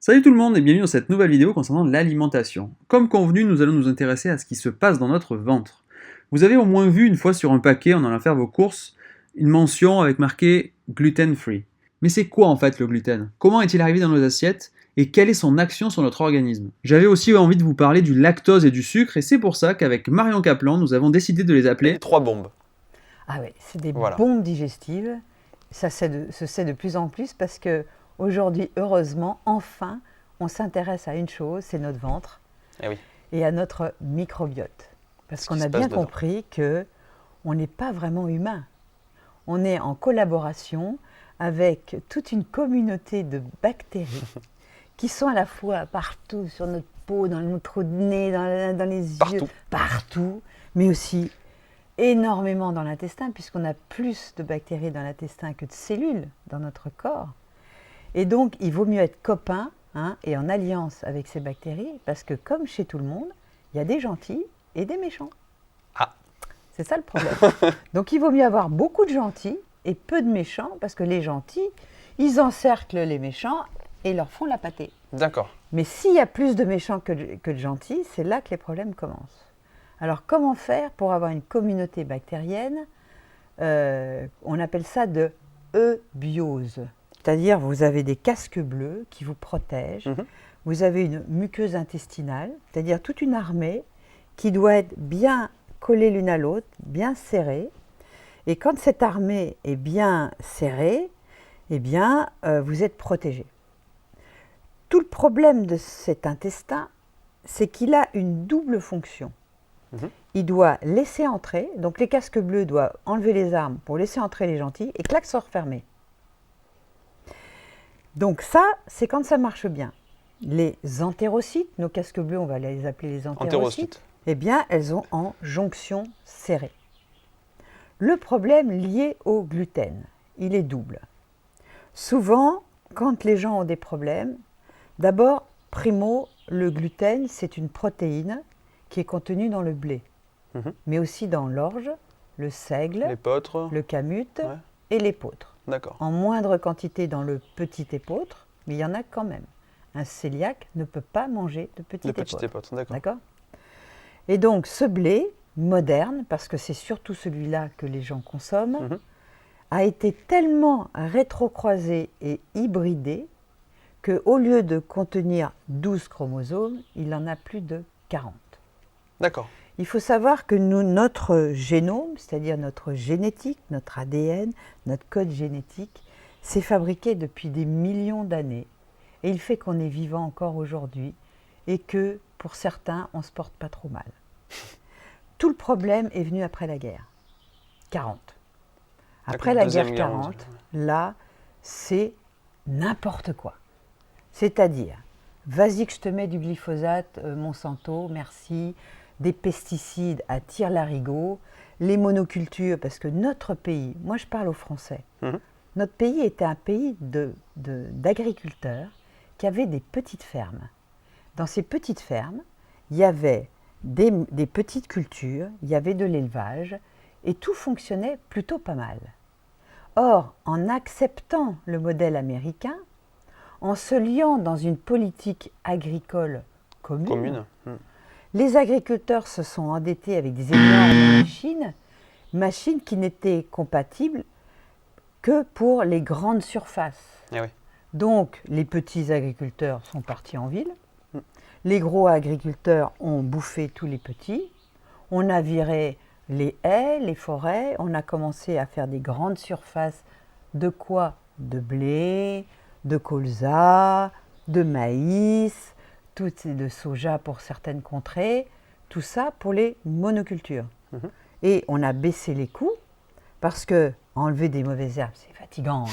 Salut tout le monde et bienvenue dans cette nouvelle vidéo concernant l'alimentation. Comme convenu, nous allons nous intéresser à ce qui se passe dans notre ventre. Vous avez au moins vu une fois sur un paquet, en allant faire vos courses, une mention avec marqué gluten free. Mais c'est quoi en fait le gluten? Comment est-il arrivé dans nos assiettes? Et quelle est son action sur notre organisme? J'avais aussi envie de vous parler du lactose et du sucre et c'est pour ça qu'avec Marion Kaplan, nous avons décidé de les appeler Les trois bombes. Ah oui, c'est des Voilà. bombes digestives. Ça se sait de plus en plus parce que aujourd'hui, heureusement, enfin, on s'intéresse à une chose, c'est notre ventre Eh oui. et à notre microbiote. Parce Ce qu'on qui a se passe bien dedans. compris que on n'est pas vraiment humain. On est en collaboration avec toute une communauté de bactéries qui sont à la fois partout sur notre peau, dans notre trou de nez, dans les yeux, Partout. partout, mais aussi énormément dans l'intestin, puisqu'on a plus de bactéries dans l'intestin que de cellules dans notre corps. Et donc, il vaut mieux être copain et en alliance avec ces bactéries, parce que comme chez tout le monde, il y a des gentils et des méchants. Ah. C'est ça le problème. Donc, il vaut mieux avoir beaucoup de gentils et peu de méchants, parce que les gentils, ils encerclent les méchants et leur font la pâtée. D'accord. Mais s'il y a plus de méchants que de gentils, c'est là que les problèmes commencent. Alors, comment faire pour avoir une communauté bactérienne? On appelle ça de eubiose. C'est-à-dire, vous avez des casques bleus qui vous protègent. Mhm. Vous avez une muqueuse intestinale, c'est-à-dire toute une armée qui doit être bien collée l'une à l'autre, bien serrée. Et quand cette armée est bien serrée, eh bien, vous êtes protégé. Tout le problème de cet intestin, c'est qu'il a une double fonction. Il doit laisser entrer, donc les casques bleus doivent enlever les armes pour laisser entrer les gentils, et clac, se refermer. Donc ça, c'est quand ça marche bien. Les entérocytes, nos casques bleus, on va les appeler les entérocytes, eh bien, elles sont en jonction serrée. Le problème lié au gluten, il est double. Souvent, quand les gens ont des problèmes, d'abord, primo, le gluten, c'est une protéine qui est contenue dans le blé, mais aussi dans l'orge, le seigle, L'épeautre. le camute Ouais. et l'épeautre. D'accord. En moindre quantité dans le petit épeautre, mais il y en a quand même. Un cœliaque ne peut pas manger de petit Les épeautre. petites épeautres, d'accord. D'accord? Et donc ce blé moderne, parce que c'est surtout celui-là que les gens consomment, a été tellement rétrocroisé et hybridé qu'au lieu de contenir 12 chromosomes, il en a plus de 40. D'accord. Il faut savoir que nous, notre génome, c'est-à-dire notre génétique, notre ADN, notre code génétique, s'est fabriqué depuis des millions d'années. Et il fait qu'on est vivant encore aujourd'hui et que, pour certains, on ne se porte pas trop mal. Tout le problème est venu après la guerre. 40. Après la guerre 40, là, c'est n'importe quoi. C'est-à-dire, vas-y que je te mets du glyphosate, Monsanto, merci, des pesticides à tire-larigot, les monocultures, parce que notre pays, moi je parle aux Français, notre pays était un pays d'agriculteurs qui avaient des petites fermes. Dans ces petites fermes, il y avait des petites cultures, il y avait de l'élevage, et tout fonctionnait plutôt pas mal. Or, en acceptant le modèle américain, en se liant dans une politique agricole commune. Les agriculteurs se sont endettés avec des énormes machines qui n'étaient compatibles que pour les grandes surfaces. Eh oui. Donc, les petits agriculteurs sont partis en ville, les gros agriculteurs ont bouffé tous les petits, on a viré les haies, les forêts, on a commencé à faire des grandes surfaces de quoi? De blé, de colza, de maïs, de soja pour certaines contrées, tout ça pour les monocultures. Et on a baissé les coûts parce que enlever des mauvaises herbes, c'est fatigant.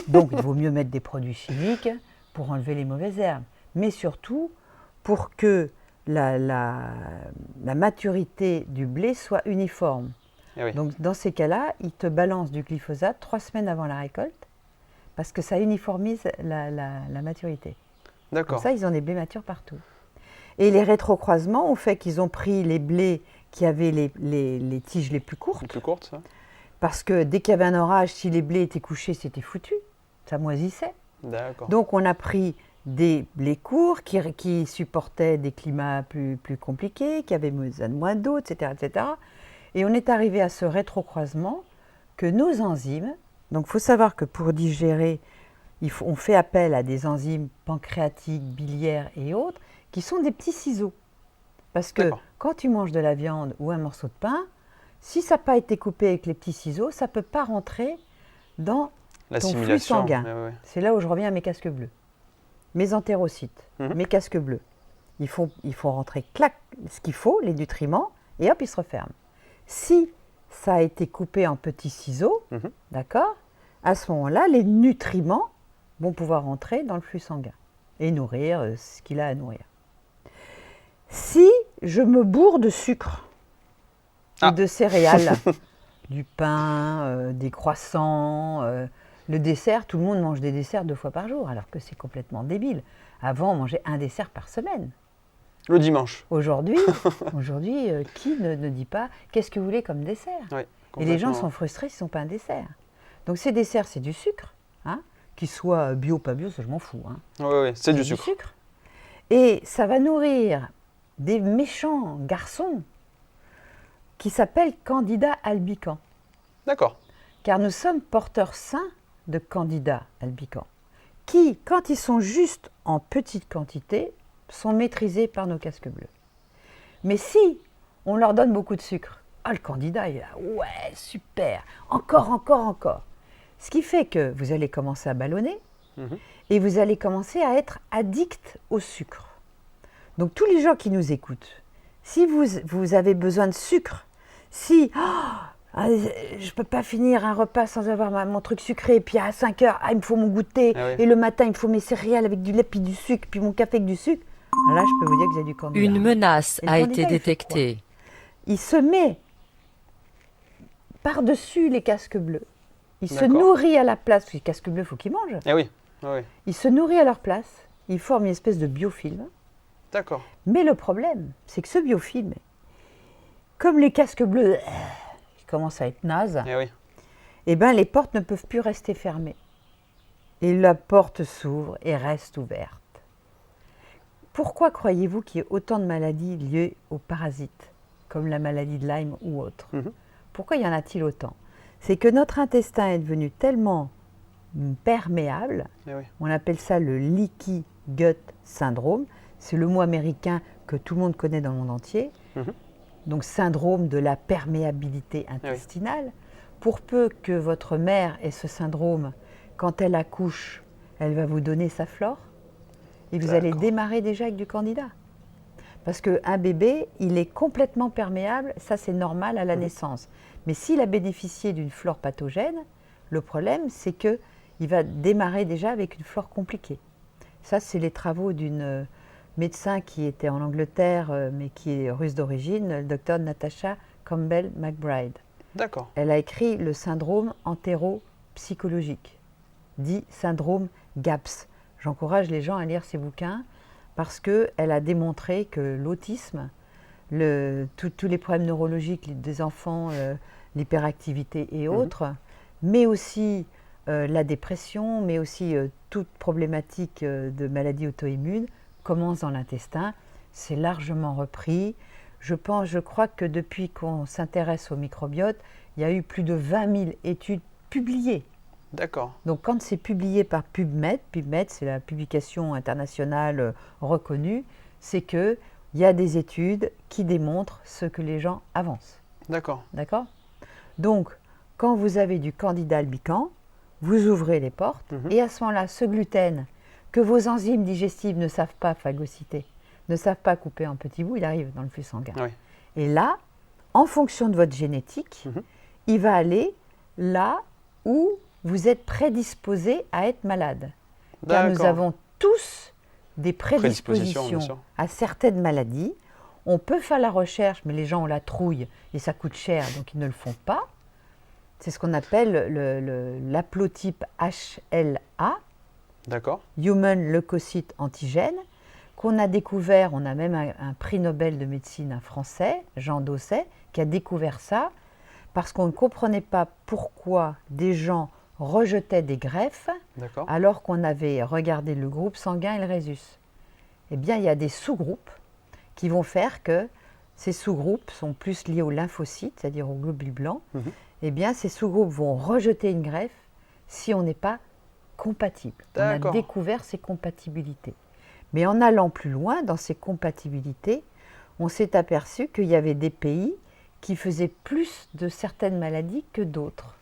Donc il vaut mieux mettre des produits chimiques pour enlever les mauvaises herbes. Mais surtout pour que la maturité du blé soit uniforme. Eh oui. Donc dans ces cas-là, ils te balancent du glyphosate 3 semaines avant la récolte parce que ça uniformise la maturité. D'accord. Comme ça, ils ont des blés matures partout. Et les rétrocroisements ont fait qu'ils ont pris les blés qui avaient les tiges les plus courtes. Les plus courtes, ça. Parce que dès qu'il y avait un orage, si les blés étaient couchés, c'était foutu. Ça moisissait. D'accord. Donc on a pris les cours qui supportaient des climats plus compliqués, qui avaient besoin de moins d'eau, etc., etc. Et on est arrivé à ce rétrocroisement que nos enzymes, donc il faut savoir que pour digérer, on fait appel à des enzymes pancréatiques, biliaires et autres, qui sont des petits ciseaux. Parce que quand tu manges de la viande ou un morceau de pain, si ça n'a pas été coupé avec les petits ciseaux, ça ne peut pas rentrer dans ton flux sanguin. Ouais. C'est là où je reviens à mes casques bleus. Mes entérocytes, mes casques bleus. Il faut rentrer, clac, ce qu'il faut, les nutriments, et hop, ils se referment. Si ça a été coupé en petits ciseaux, d'accord, à ce moment-là, les nutriments vont pouvoir rentrer dans le flux sanguin et nourrir ce qu'il a à nourrir. Si je me bourre de sucre et de céréales, du pain, des croissants, le dessert, tout le monde mange des desserts 2 fois par jour, alors que c'est complètement débile. Avant, on mangeait un dessert par semaine. Le dimanche. Aujourd'hui, qui ne dit pas « qu'est-ce que vous voulez comme dessert ?» Et les gens sont frustrés s'ils ne sont pas un dessert. Donc ces desserts, c'est du sucre, hein, qu'il soit bio ou pas bio, ça je m'en fous. Hein. Oui, c'est du sucre. Et ça va nourrir des méchants garçons qui s'appellent Candida albicans. D'accord. Car nous sommes porteurs sains de Candida albicans, qui, quand ils sont juste en petite quantité, sont maîtrisés par nos casques bleus. Mais si on leur donne beaucoup de sucre, le Candida, il est là, ouais, super, encore. Ce qui fait que vous allez commencer à ballonner et vous allez commencer à être addict au sucre. Donc tous les gens qui nous écoutent, si vous avez besoin de sucre, si je ne peux pas finir un repas sans avoir mon truc sucré, et puis à 5 heures, il me faut mon goûter, et le matin, il me faut mes céréales avec du lait, puis du sucre, puis mon café avec du sucre, là, je peux vous dire que vous avez du Candida. Une menace a été détectée. Il se met par-dessus les casques bleus. Il se nourrit à la place, parce que les casques bleus, il faut qu'ils mangent. Il se nourrit à leur place, il forme une espèce de biofilm. D'accord. Mais le problème, c'est que ce biofilm, comme les casques bleus, ils commencent à être nazes, eh ben, les portes ne peuvent plus rester fermées. Et la porte s'ouvre et reste ouverte. Pourquoi croyez-vous qu'il y ait autant de maladies liées aux parasites, comme la maladie de Lyme ou autre? Pourquoi y en a-t-il autant? C'est que notre intestin est devenu tellement perméable, on appelle ça le leaky gut syndrome, c'est le mot américain que tout le monde connaît dans le monde entier, donc syndrome de la perméabilité intestinale. Pour peu que votre mère ait ce syndrome, quand elle accouche, elle va vous donner sa flore, et vous allez démarrer déjà avec du Candida. Parce qu'un bébé, il est complètement perméable, ça c'est normal à la naissance. Mais s'il a bénéficié d'une flore pathogène, le problème c'est qu'il va démarrer déjà avec une flore compliquée. Ça c'est les travaux d'une médecin qui était en Angleterre, mais qui est russe d'origine, le docteur Natasha Campbell McBride. D'accord. Elle a écrit le syndrome entéropsychologique, dit syndrome GAPS. J'encourage les gens à lire ces bouquins parce qu'elle a démontré que l'autisme, tous les problèmes neurologiques des enfants, l'hyperactivité et autres, mais aussi la dépression, mais aussi toute problématique de maladie auto-immune, commence dans l'intestin. C'est largement repris. Je crois que depuis qu'on s'intéresse au microbiote, il y a eu plus de 20 000 études publiées. D'accord. Donc quand c'est publié par PubMed, c'est la publication internationale reconnue, c'est qu'il y a des études qui démontrent ce que les gens avancent. D'accord. D'accord ? Donc, quand vous avez du Candida albicans, vous ouvrez les portes et à ce moment-là, ce gluten que vos enzymes digestives ne savent pas phagocyter, ne savent pas couper en petits bouts, il arrive dans le flux sanguin. Et là, en fonction de votre génétique, il va aller là où vous êtes prédisposé à être malade. Car nous avons tous des prédispositions à certaines maladies. On peut faire la recherche, mais les gens ont la trouille et ça coûte cher, donc ils ne le font pas. C'est ce qu'on appelle l'haplotype HLA, Human Leukocyte Antigène, qu'on a découvert, on a même un prix Nobel de médecine, un Français, Jean Dosset, qui a découvert ça, parce qu'on ne comprenait pas pourquoi des gens rejetaient des greffes D'accord. alors qu'on avait regardé le groupe sanguin et le rhésus. Eh bien, il y a des sous-groupes qui vont faire que ces sous-groupes sont plus liés aux lymphocytes, c'est-à-dire aux globules blancs. Eh bien, ces sous-groupes vont rejeter une greffe si on n'est pas compatible. On a D'accord. découvert ces compatibilités. Mais en allant plus loin dans ces compatibilités, on s'est aperçu qu'il y avait des pays qui faisaient plus de certaines maladies que d'autres.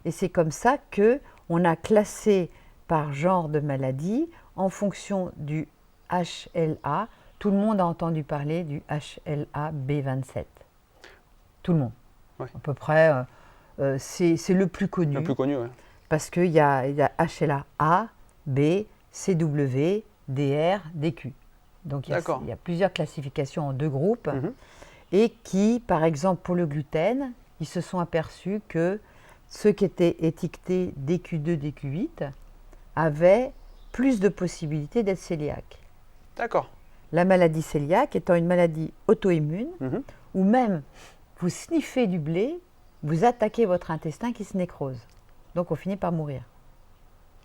Et c'est comme ça qu'on a classé par genre de maladie en fonction du HLA. Tout le monde a entendu parler du HLA B27. Tout le monde. Ouais. À peu près, c'est le plus connu. Le plus connu, oui. Parce qu'il y a HLA A, B, CW, DR, DQ. Donc il y a plusieurs classifications en 2 groupes. Et qui, par exemple, pour le gluten, ils se sont aperçus que ceux qui étaient étiquetés DQ2, DQ8 avaient plus de possibilités d'être cœliaques. D'accord. La maladie cœliaque étant une maladie auto-immune, où même vous sniffez du blé, vous attaquez votre intestin qui se nécrose. Donc on finit par mourir.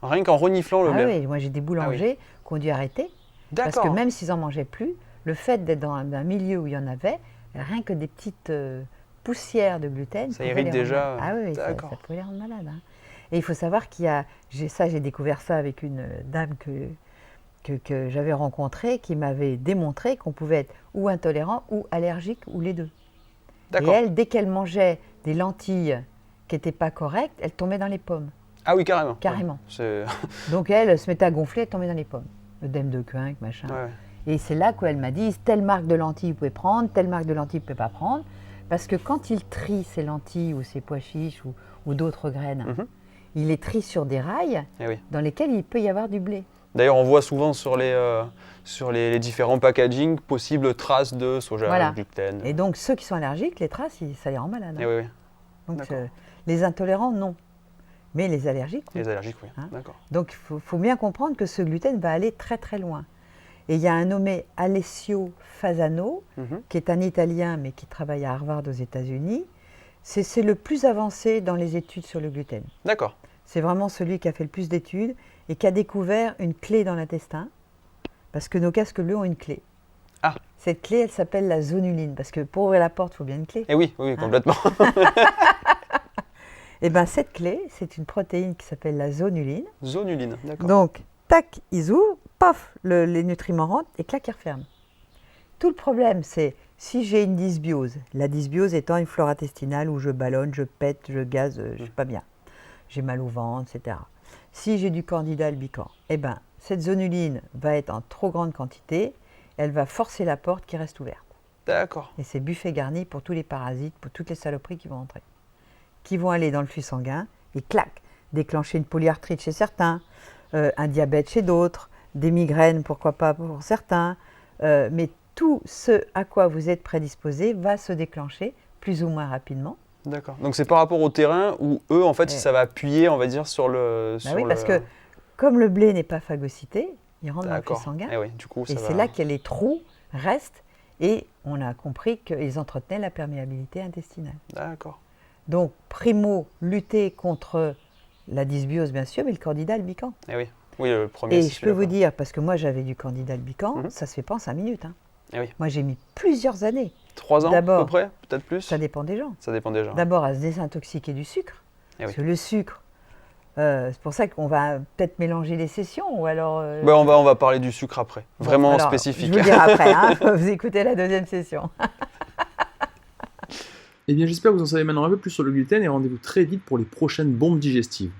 Rien qu'en reniflant le blé. Oui, moi j'ai des boulangers qui ont dû arrêter. Parce que même s'ils n'en mangeaient plus, le fait d'être dans un milieu où il y en avait, rien que des petites poussières de gluten. Ça irrite déjà. Ah oui, ça pouvait les rendre malades. Hein. Et il faut savoir qu'il y a, j'ai découvert ça avec une dame que j'avais rencontrée qui m'avait démontré qu'on pouvait être ou intolérant ou allergique ou les deux. Et elle, dès qu'elle mangeait des lentilles qui n'étaient pas correctes, elle tombait dans les pommes. Ah oui, carrément. Carrément. Ouais. Donc elle se mettait à gonfler, elle tombait dans les pommes. L'œdème de Koenig, machin. Ouais. Et c'est là qu'elle m'a dit, telle marque de lentilles vous pouvez prendre, telle marque de lentilles vous ne pouvez pas prendre. Parce que quand il trie ces lentilles ou ces pois chiches ou d'autres graines, il les trie sur des rails dans lesquels il peut y avoir du blé. D'ailleurs, on voit souvent sur les différents packaging possibles traces de soja, gluten. Et donc, ceux qui sont allergiques, les traces, ça les rend malades. Hein. Oui. Donc, les intolérants, non. Mais les allergiques, oui. Les allergiques, oui. Hein. D'accord. Donc, il faut bien comprendre que ce gluten va aller très, très loin. Et il y a un nommé Alessio Fasano, qui est un Italien, mais qui travaille à Harvard aux États-Unis. C'est le plus avancé dans les études sur le gluten. D'accord. C'est vraiment celui qui a fait le plus d'études et qui a découvert une clé dans l'intestin, parce que nos casques bleus ont une clé. Ah. Cette clé, elle s'appelle la zonuline, parce que pour ouvrir la porte, il faut bien une clé. Eh oui, complètement. Et bien cette clé, c'est une protéine qui s'appelle la zonuline. Zonuline, d'accord. Donc, tac, ils ouvrent, paf, les nutriments rentrent et clac, ils referment. Tout le problème, c'est si j'ai une dysbiose, la dysbiose étant une flore intestinale où je ballonne, je pète, je gaze, je ne suis pas bien. J'ai mal au ventre, etc. Si j'ai du candida albicans, eh ben, cette zonuline va être en trop grande quantité, elle va forcer la porte qui reste ouverte. D'accord. Et c'est buffet garni pour tous les parasites, pour toutes les saloperies qui vont entrer, qui vont aller dans le flux sanguin et clac, déclencher une polyarthrite chez certains, un diabète chez d'autres, des migraines, pourquoi pas pour certains, mais tout ce à quoi vous êtes prédisposé va se déclencher plus ou moins rapidement. D'accord. Donc c'est par rapport au terrain où eux, en fait, ça va appuyer, on va dire, sur le... oui, parce que comme le blé n'est pas phagocyté, il rentre dans le flux sanguin. Et, oui, du coup, et c'est là que les trous restent et on a compris qu'ils entretenaient la perméabilité intestinale. D'accord. Donc, primo, lutter contre la dysbiose, bien sûr, mais le candida albicans. Et oui, le premier. Et je peux vous dire, parce que moi j'avais du candida albicans, ça se fait pas en 5 minutes. Hein. Et oui. Moi j'ai mis plusieurs années. 3 ans à peu près, peut-être plus. Ça dépend des gens. Ça dépend des gens. D'abord à se désintoxiquer du sucre. Parce que le sucre, c'est pour ça qu'on va peut-être mélanger les sessions ou alors. On va parler du sucre après, vraiment spécifique. Je vous le dirai après, hein, vous écoutez la deuxième session. Eh bien, j'espère que vous en savez maintenant un peu plus sur le gluten et rendez-vous très vite pour les prochaines bombes digestives.